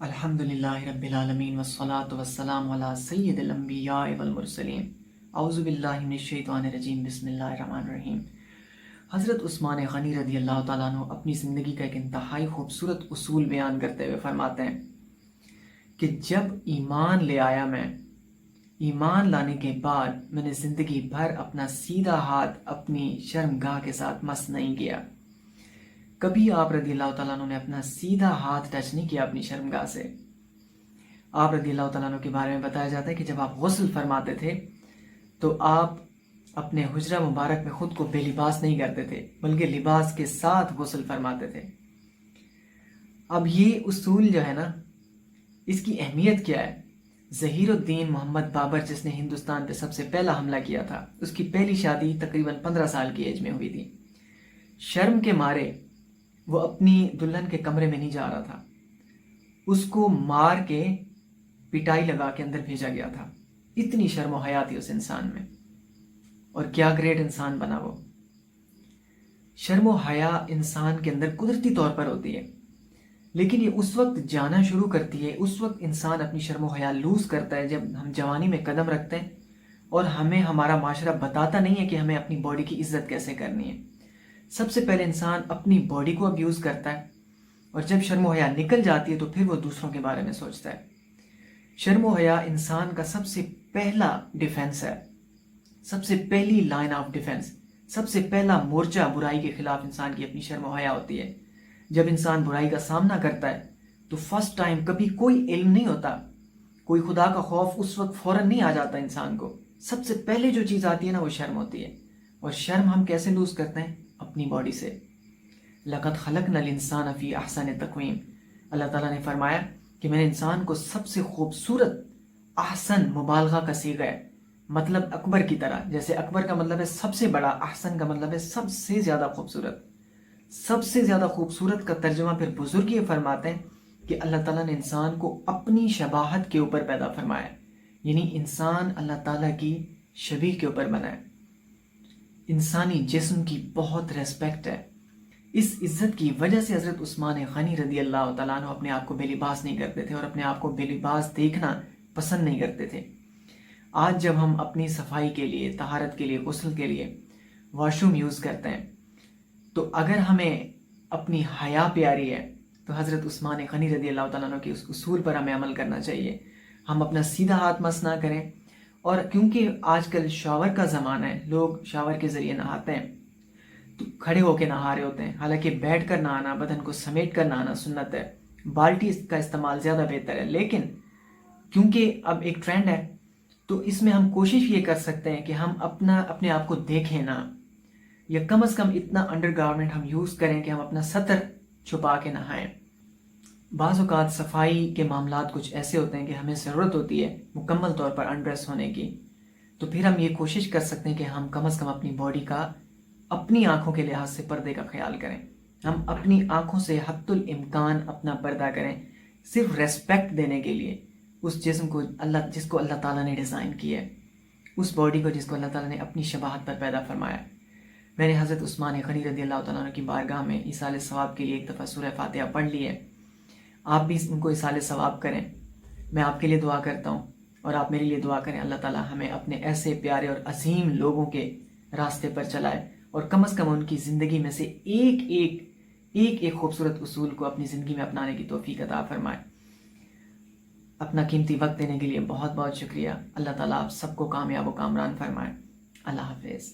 الحمدللہ رب العالمین والصلاة والسلام علی سید الانبیاء والمرسلین اعوذ باللہ من الشیطان الرجیم بسم اللہ الرحمن الرحیم۔ حضرت عثمان غنی رضی اللہ تعالیٰ عنہ اپنی زندگی کا ایک انتہائی خوبصورت اصول بیان کرتے ہوئے فرماتے ہیں کہ جب ایمان لے آیا میں، ایمان لانے کے بعد میں نے زندگی بھر اپنا سیدھا ہاتھ اپنی شرمگاہ کے ساتھ مس نہیں کیا۔ کبھی آپ رضی اللہ تعالیٰ عنہ نے اپنا سیدھا ہاتھ ٹچ نہیں کیا اپنی شرمگاہ سے۔ آپ رضی اللہ تعالیٰ عنہ کے بارے میں بتایا جاتا ہے کہ جب آپ غسل فرماتے تھے تو آپ اپنے حجرہ مبارک میں خود کو بے لباس نہیں کرتے تھے بلکہ لباس کے ساتھ غسل فرماتے تھے۔ اب یہ اصول جو ہے نا، اس کی اہمیت کیا ہے؟ ظہیر الدین محمد بابر، جس نے ہندوستان پہ سب سے پہلا حملہ کیا تھا، اس کی پہلی شادی تقریباً 15 سال کی ایج میں ہوئی تھی۔ شرم کے مارے وہ اپنی دلہن کے کمرے میں نہیں جا رہا تھا، اس کو مار کے پٹائی لگا کے اندر بھیجا گیا تھا۔ اتنی شرم و حیا تھی اس انسان میں، اور کیا گریٹ انسان بنا وہ۔ شرم و حیا انسان کے اندر قدرتی طور پر ہوتی ہے، لیکن یہ اس وقت جانا شروع کرتی ہے، اس وقت انسان اپنی شرم و حیا لوز کرتا ہے جب ہم جوانی میں قدم رکھتے ہیں اور ہمیں ہمارا معاشرہ بتاتا نہیں ہے کہ ہمیں اپنی باڈی کی عزت کیسے کرنی ہے۔ سب سے پہلے انسان اپنی باڈی کو ابیوز کرتا ہے، اور جب شرم و حیا نکل جاتی ہے تو پھر وہ دوسروں کے بارے میں سوچتا ہے۔ شرم و حیا انسان کا سب سے پہلا ڈیفنس ہے، سب سے پہلی لائن آف ڈیفنس، سب سے پہلا مورچہ برائی کے خلاف انسان کی اپنی شرم و حیا ہوتی ہے۔ جب انسان برائی کا سامنا کرتا ہے تو فرسٹ ٹائم کبھی کوئی علم نہیں ہوتا، کوئی خدا کا خوف اس وقت فوراً نہیں آ جاتا انسان کو۔ سب سے پہلے جو چیز آتی ہے نا، وہ شرم ہوتی ہے۔ اور شرم ہم کیسے لوز کرتے ہیں؟ اپنی باڈی سے۔ لَقَدْ خَلَقْنَا الْإِنسَانَ فِي أَحْسَنِ تَقْوِيمٍ، اللہ تعالیٰ نے فرمایا کہ میں نے انسان کو سب سے خوبصورت، احسن مبالغہ کا صیغہ ہے، مطلب اکبر کی طرح۔ جیسے اکبر کا مطلب ہے سب سے بڑا، احسن کا مطلب ہے سب سے زیادہ خوبصورت۔ سب سے زیادہ خوبصورت کا ترجمہ پھر بزرگ یہ فرماتے ہیں کہ اللہ تعالیٰ نے انسان کو اپنی شباہت کے اوپر پیدا فرمایا، یعنی انسان اللہ تعالیٰ کی شبیہ کے اوپر بنا ہے۔ انسانی جسم کی بہت ریسپیکٹ ہے۔ اس عزت کی وجہ سے حضرت عثمان غنی رضی اللہ تعالیٰ عنہ اپنے آپ کو بے لباس نہیں کرتے تھے، اور اپنے آپ کو بے لباس دیکھنا پسند نہیں کرتے تھے۔ آج جب ہم اپنی صفائی کے لیے، طہارت کے لیے، غسل کے لیے واش روم یوز کرتے ہیں، تو اگر ہمیں اپنی حیا پیاری ہے تو حضرت عثمان غنی رضی اللہ تعالیٰ عنہ کے اس اصول پر ہمیں عمل کرنا چاہیے۔ ہم اپنا سیدھا ہاتھ مس نہ کریں، اور کیونکہ آج کل شاور کا زمانہ ہے، لوگ شاور کے ذریعے نہاتے ہیں تو کھڑے ہو کے نہا رہے ہوتے ہیں، حالانکہ بیٹھ کر نہانا، بدن کو سمیٹ کر نہانا سنت ہے۔ بالٹی کا استعمال زیادہ بہتر ہے، لیکن کیونکہ اب ایک ٹرینڈ ہے تو اس میں ہم کوشش یہ کر سکتے ہیں کہ ہم اپنے آپ کو دیکھیں نا، یا کم از کم اتنا انڈر گارمنٹ ہم یوز کریں کہ ہم اپنا سطر چھپا کے نہائیں۔ بعض اوقات صفائی کے معاملات کچھ ایسے ہوتے ہیں کہ ہمیں ضرورت ہوتی ہے مکمل طور پر انڈریس ہونے کی، تو پھر ہم یہ کوشش کر سکتے ہیں کہ ہم کم از کم اپنی باڈی کا، اپنی آنکھوں کے لحاظ سے پردے کا خیال کریں۔ ہم اپنی آنکھوں سے حد الامکان اپنا پردہ کریں، صرف ریسپیکٹ دینے کے لیے اس جسم کو، جس کو اللہ تعالیٰ نے ڈیزائن کیا ہے، اس باڈی کو جس کو اللہ تعالیٰ نے اپنی شباہت پر پیدا فرمایا۔ میں نے حضرت عثمان غنی رضی اللہ تعالیٰ عنہ کی بارگاہ میں ایصال ثواب کے لیے ایک دفعہ سورہ فاتحہ پڑھ لی ہے۔ آپ بھی ان کو ایصال ثواب کریں۔ میں آپ کے لیے دعا کرتا ہوں، اور آپ میرے لیے دعا کریں۔ اللہ تعالیٰ ہمیں اپنے ایسے پیارے اور عظیم لوگوں کے راستے پر چلائے، اور کم از کم ان کی زندگی میں سے ایک خوبصورت اصول کو اپنی زندگی میں اپنانے کی توفیق عطا فرمائے۔ اپنا قیمتی وقت دینے کے لیے بہت بہت شکریہ۔ اللہ تعالیٰ آپ سب کو کامیاب و کامران فرمائے۔ اللہ حافظ۔